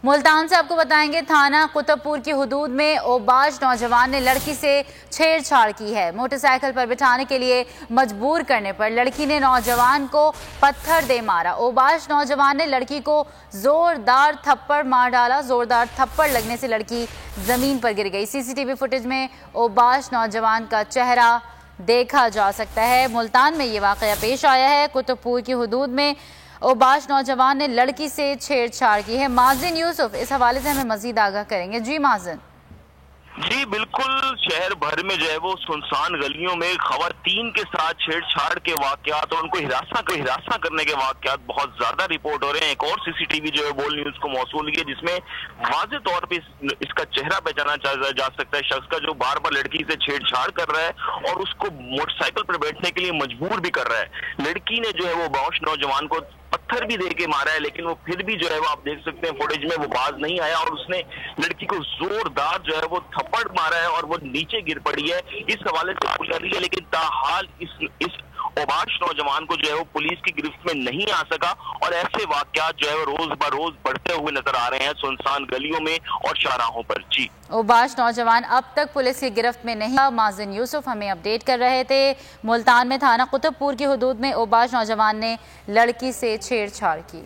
ملتان سے آپ کو بتائیں گے تھانہ قطب پور کی حدود میں اوباش نوجوان نے لڑکی سے چھیڑ چھاڑ کی ہے۔ موٹر سائیکل پر بٹھانے کے لیے مجبور کرنے پر لڑکی نے نوجوان کو پتھر دے مارا۔ اوباش نوجوان نے لڑکی کو زوردار تھپڑ مار ڈالا۔ زوردار تھپڑ لگنے سے لڑکی زمین پر گر گئی۔ سی سی ٹی وی فوٹیج میں اوباش نوجوان کا چہرہ دیکھا جا سکتا ہے۔ ملتان میں یہ واقعہ پیش آیا ہے۔ قطب پور کی حدود میں اوباش نوجوان نے لڑکی سے چھیڑ چھاڑ کی ہے۔ مازن یوسف اس حوالے سے ہمیں مزید آگاہ کریں گے۔ جی مازن۔ جی بالکل، شہر بھر میں جو ہے وہ سنسان گلیوں میں خواتین کے ساتھ چھیڑ چھاڑ کے واقعات اور ان کو ہراساں کرنے کے واقعات بہت زیادہ رپورٹ ہو رہے ہیں۔ ایک اور سی سی ٹی وی جو ہے بول نیوز کو موصول ہوئی ہے جس میں واضح طور پہ اس کا چہرہ پہچانا جا سکتا ہے، شخص کا جو بار بار لڑکی سے چھیڑ چھاڑ کر رہا ہے اور اس کو موٹر سائیکل پر بیٹھنے کے لیے مجبور بھی کر رہا ہے۔ لڑکی نے جو ہے وہ اوباش نوجوان کو پتھر بھی دے کے مارا ہے، لیکن وہ پھر بھی جو ہے وہ آپ دیکھ سکتے ہیں فوٹیج میں وہ باز نہیں آیا اور اس نے لڑکی کو زوردار جو ہے وہ تھپڑ مارا ہے اور وہ نیچے گر پڑی ہے۔ اس حوالے سے پوچھ رہی ہے، لیکن تاحال اس اوباش نوجوان کو جو ہے وہ پولیس کی گرفت میں نہیں آ سکا اور ایسے واقعات جو ہے وہ روز بروز بڑھتے ہوئے نظر آ رہے ہیں سنسان گلیوں میں اور شاہراہوں پر۔ جی، اوباش نوجوان اب تک پولیس کی گرفت میں نہیں۔ مازن یوسف ہمیں اپڈیٹ کر رہے تھے۔ ملتان میں تھانہ قطب پور کی حدود میں اوباش نوجوان نے لڑکی سے چھیڑ چھاڑ کی۔